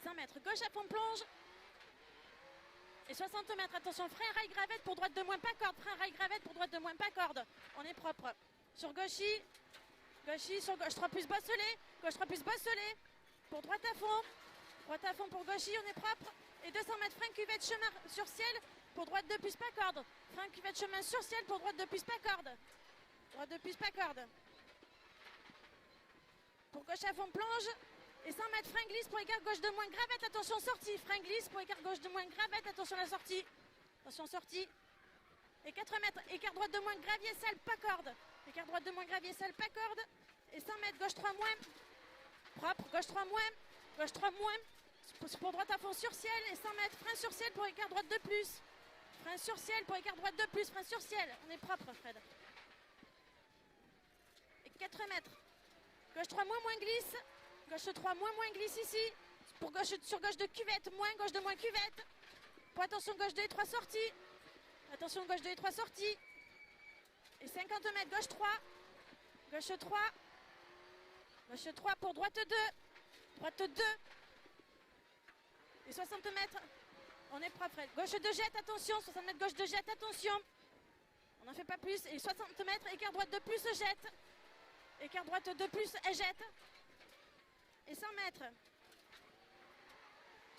100 mètres, gauche à fond plonge. Et 60 mètres, attention, frein, rail, gravette pour droite de moins, pas corde. Frein, rail, gravette pour droite de moins, pas corde. On est propre. Sur gauchy, sur gauche 3 plus bosselet, gauche 3 plus bosselet. Pour droite à fond pour gauchy, on est propre. Et 200 mètres, frein, cuvette, chemin sur ciel. Pour droite 2 plus, pas corde. Frein, cuvette, chemin sur ciel. Pour droite 2 plus, pas corde. Droite 2 plus, pas corde. Pour gauche à fond, plonge. Et 100 mètres, frein glisse pour écart gauche de moins, gravette, attention, sortie. Frein glisse pour écart gauche de moins, gravette, attention la sortie. Attention, sortie. Et 4 mètres, écart droite de moins, gravier, salle, pas corde. Écart droite de moins, gravier, salle, pas corde. Et 100 mètres, gauche 3 moins. Propre, gauche 3 moins. Gauche 3 moins. Pour droite à fond sur ciel. Et 100 mètres, frein sur ciel pour écart droite de plus. Frein sur ciel pour écart droite de plus. Frein sur ciel. On est propre, Fred. Et 4 mètres. Gauche 3 moins, moins glisse. Gauche 3 moins, moins glisse ici. Pour gauche, sur gauche de cuvette, moins, gauche de moins cuvette. Pour attention, gauche 2 et 3 sorties. Attention, gauche 2 et 3 sorties. Et 50 mètres, gauche 3. Gauche 3. Gauche 3 pour droite 2. Droite 2. Et 60 mètres. On est propre. Gauche 2 jette, attention. 60 mètres, gauche 2 jette, attention. On n'en fait pas plus. Et 60 mètres, écart droite de plus, jette. Écart droite de plus, elle jette. Et 100 mètres.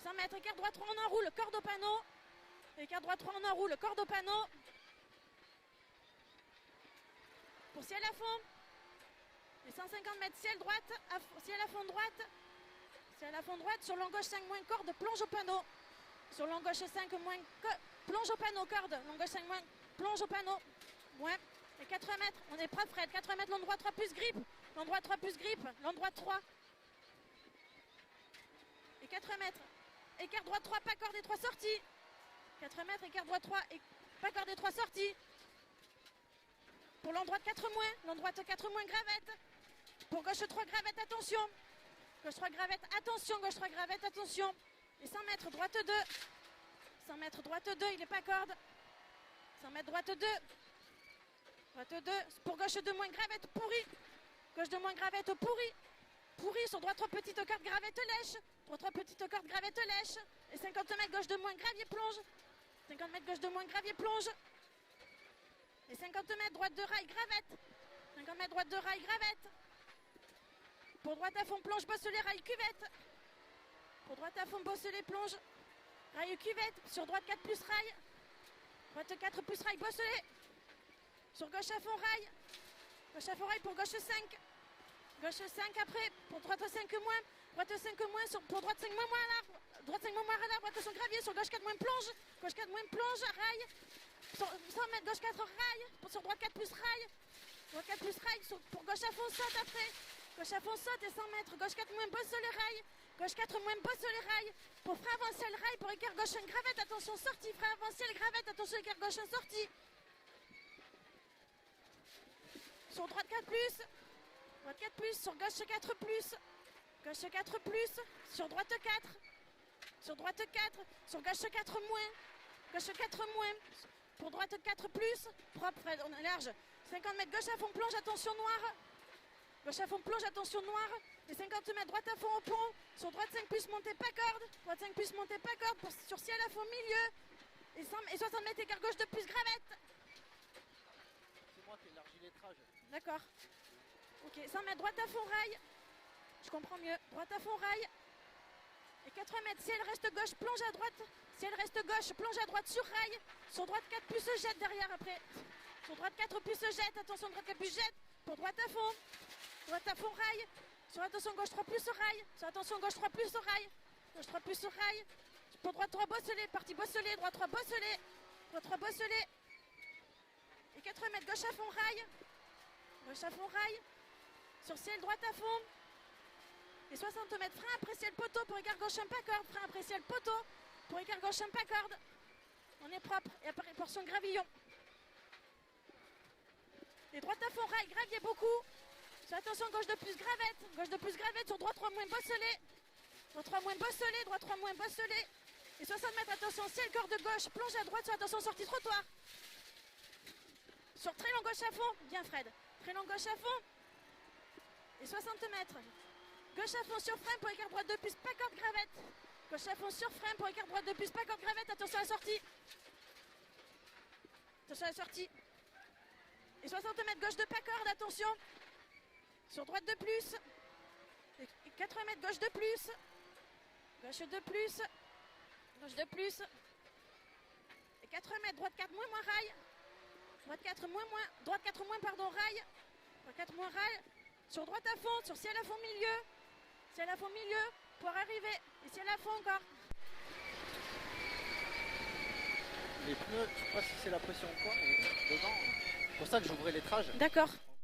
100 mètres, écart droit 3, on enroule, corde au panneau. Écart droit 3, on enroule, corde au panneau. Pour ciel à fond. Et 150 mètres, ciel droite, ciel à fond droite. Ciel à fond droite, sur l'angle gauche 5 moins corde, plonge au panneau. Sur l'angle gauche 5 moins, plonge au panneau, corde. L'angle gauche 5 moins, plonge au panneau. Moins. Et 4 mètres, on est propre, Fred. 4 mètres, l'endroit 3 plus grippe. L'endroit 3 plus grippe. L'endroit 3. Et 4 mètres. Écart droit 3, pas corde et 3 sorties. 4 mètres, écart droit 3, et pas corde et 3 sorties. Pour l'endroit 4 moins, l'endroit 4 moins, gravette. Pour gauche 3, gravette, attention. Gauche 3, gravette, attention. Gauche 3, gravette, attention. Et 100 mètres, droite 2. 100 mètres, droite 2, il n'est pas corde. 100 mètres, droite 2. Droite 2. Pour gauche 2 moins, gravette, pourri. Gauche 2 moins, gravette, pourri. Pourri, sur droite 3 petites cordes, gravette lèche. Droite 3 petites cordes, gravette lèche. Et 50 mètres, gauche de moins, gravier plonge. 50 mètres, gauche de moins, gravier plonge. Et 50 mètres, droite de rail, gravette. 50 mètres, droite de rail, gravette. Pour droite à fond, plonge, bosselet, rail, cuvette. Pour droite à fond, bosselet, plonge. Rail, cuvette. Sur droite 4 plus rail. Droite 4 plus rail, bosselet. Sur gauche à fond, rail. Gauche à fond, rail pour gauche 5. Gauche 5 après, pour droite 5 moins, droite 5 moins, pour droite 5 moins à l'arbre, droite 5 moins à l'arbre, attention gravier, sur gauche 4 moins plonge, gauche 4 moins plonge, rail, sur 100 mètres, gauche 4 rail, sur droite 4 plus rail, droite 4 plus rail, pour gauche à fond saute après, gauche à fond saute et 100 mètres, gauche 4 moins bosse le rail, gauche 4 moins bosse le rail, pour frein avancer le rail, pour écart gauche 1 gravette, attention sortie, frein avancer le gravette, attention écart gauche 1 sortie, sur droite 4 plus, droite 4 plus, sur gauche 4 plus, gauche 4 plus, sur droite 4, sur droite 4, sur gauche 4 moins, gauche 4 moins, pour droite 4 plus, propre Fred, on est large, 50 mètres gauche à fond plonge, attention noire, gauche à fond plonge, attention noire, et 50 mètres droite à fond au pont, sur droite 5 plus montée pas corde, droite 5 plus montée pas corde, sur ciel à fond milieu, et 60 mètres écart gauche de plus gravette. C'est moi qui élargis l'étrage. D'accord. Ok, 100 mètres droite à fond rail. Je comprends mieux. Droite à fond rail. Et 4 mètres, si elle reste gauche, plonge à droite. Si elle reste gauche, plonge à droite sur rail. Sur droite 4 plus se jette derrière après. Sur droite 4 plus se jette. Attention, droite 4 plus jette. Pour droite à fond. Droite à fond rail. Sur attention gauche 3 plus rail. Sur attention gauche 3 plus rail. Gauche 3 plus rail. Pour droite 3 bosselet. Partie bosselet. Droite 3 bosselet. Droite 3 bosselet. Et 4 mètres, gauche à fond rail. Gauche à fond rail. Sur ciel droite à fond. Et 60 mètres, frein après ciel poteau pour écart gauche un pas corde. Frein après ciel poteau pour écart gauche un pas corde. On est propre. Et après portion gravillon. Et droite à fond rail, gravier beaucoup. Sur attention gauche de plus gravette. Gauche de plus gravette sur droite 3 moins bosselet. Droite 3 moins bosselet. Droite 3 moins bosselet. Et 60 mètres, attention ciel corde gauche. Plonge à droite sur attention sortie trottoir. Sur très long gauche à fond. Bien Fred. Très long gauche à fond. Et 60 mètres. Gauche à fond sur frein pour écart droite de plus, pas corde gravette. Gauche à fond sur frein pour écart droite de plus, pas corde gravette. Attention à la sortie. Attention à la sortie. Et 60 mètres gauche de pas corde, attention. Sur droite de plus. Et 80 mètres gauche de plus. Gauche de plus. Gauche de plus. Et 80 mètres droite 4 moins rail. Droite 4 moins. Droite 4 moins pardon rail. Droite 4 moins rail. Sur droite à fond, sur ciel à fond milieu. Ciel à fond milieu pour arriver. Et ciel à fond encore. Les pneus, je sais pas si c'est la pression ou quoi, mais dedans, c'est pour ça que j'ouvrais l'étrage. D'accord.